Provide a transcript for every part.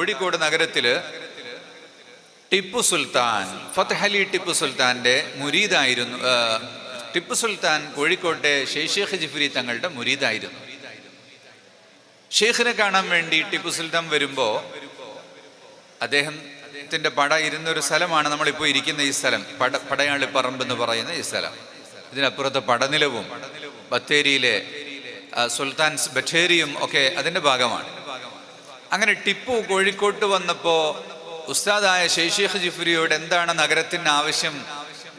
കോഴിക്കോട് നഗരത്തില് ടിപ്പു സുൽത്താൻ, ഫതഹ് അലി ടിപ്പു സുൽത്താന്റെ മുരീദായിരുന്നു. ടിപ്പു സുൽത്താൻ കോഴിക്കോട്ടെ ഷെയ്ഖ് ജിഫ്രി തങ്ങളുടെ മുരീദായിരുന്നു. ഷെയ്ഖിനെ കാണാൻ വേണ്ടി ടിപ്പു സുൽത്താൻ വരുമ്പോ അദ്ദേഹത്തിന്റെ പട ഇരുന്നൊരു സ്ഥലമാണ് നമ്മളിപ്പോൾ ഇരിക്കുന്ന ഈ സ്ഥലം, പടയാളി പറമ്പ് എന്ന് പറയുന്ന ഈ സ്ഥലം. ഇതിനപ്പുറത്ത് പടനിലവും ബത്തേരിയിലെ സുൽത്താൻസ് ബത്തേരിയും ഒക്കെ അതിന്റെ ഭാഗമാണ്. അങ്ങനെ ടിപ്പു കോഴിക്കോട്ട് വന്നപ്പോ ഉസ്താദായ ഷെയ്ഖ് ജിഫ്രിയോട് എന്താണ് നഗരത്തിന് ആവശ്യം,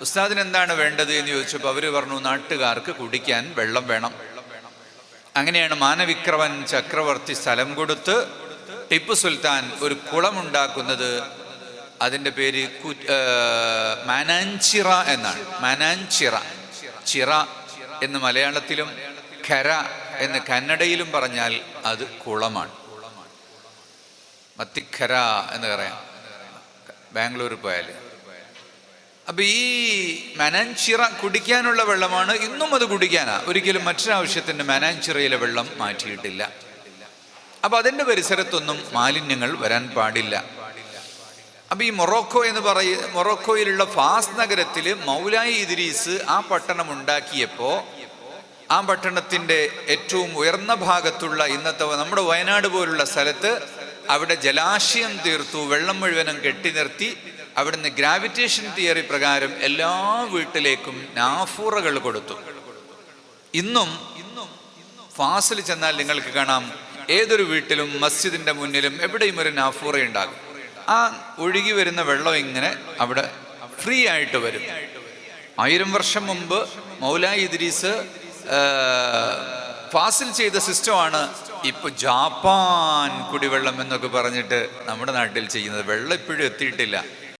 ഉസ്താദിന് എന്താണ് വേണ്ടത് എന്ന് ചോദിച്ചപ്പോൾ അവര് പറഞ്ഞു, നാട്ടുകാർക്ക് കുടിക്കാൻ വെള്ളം വേണം. അങ്ങനെയാണ് മാനവിക്രമൻ ചക്രവർത്തി സ്ഥലം കൊടുത്ത് ടിപ്പു സുൽത്താൻ ഒരു കുളമുണ്ടാക്കുന്നത്. അതിൻ്റെ പേര് മാനാഞ്ചിറ എന്നാണ്. മാനാഞ്ചിറ, ചിറ എന്ന് മലയാളത്തിലും ഖര എന്ന് കന്നഡയിലും പറഞ്ഞാൽ അത് കുളമാണ്. മത്തിഖര എന്ന് പറയാം ബാംഗ്ലൂർ പോയാൽ. അപ്പൊ ഈ മാനാഞ്ചിറ കുടിക്കാനുള്ള വെള്ളമാണ്, ഇന്നും അത് കുടിക്കാനാ. ഒരിക്കലും മറ്റൊരാവശ്യത്തിന് മാനാഞ്ചിറയിലെ വെള്ളം മാറ്റിയിട്ടില്ല. അപ്പൊ അതിന്റെ പരിസരത്തൊന്നും മാലിന്യങ്ങൾ വരാൻ പാടില്ല. അപ്പൊ ഈ മൊറോക്കോ എന്ന് മൊറോക്കോയിലുള്ള ഫാസ് നഗരത്തില് മൗലായി ഇദ്രീസ് ആ പട്ടണം ഉണ്ടാക്കിയപ്പോ ആ പട്ടണത്തിന്റെ ഏറ്റവും ഉയർന്ന ഭാഗത്തുള്ള ഇന്നത്തെ നമ്മുടെ വയനാട് പോലുള്ള സ്ഥലത്ത് അവിടെ ജലാശയം തീർത്തു, വെള്ളം മുഴുവനും കെട്ടി നിർത്തി. അവിടുന്ന് ഗ്രാവിറ്റേഷൻ തിയറി പ്രകാരം എല്ലാ വീട്ടിലേക്കും നാഫൂറകൾ കൊടുത്തു. ഇന്നും ഫാസിൽ ചെന്നാൽ നിങ്ങൾക്ക് കാണാം, ഏതൊരു വീട്ടിലും മസ്ജിദിന്റെ മുന്നിലും എവിടെയും ഒരു നാഫൂറ ഉണ്ടാകും. ആ ഒഴുകി വരുന്ന വെള്ളം ഇങ്ങനെ അവിടെ ഫ്രീ ആയിട്ട് വരും. 1000 വർഷം മുമ്പ് മൗലായി ഇദ്രീസ് ഫാസിൽ ചെയ്ത സിസ്റ്റമാണ് ഇപ്പൊ ജാപ്പാൻ കുടിവെള്ളം എന്നൊക്കെ പറഞ്ഞിട്ട് നമ്മുടെ നാട്ടിൽ ചെയ്യുന്നത്. വെള്ളം ഇപ്പോഴും എത്തിയിട്ടില്ല.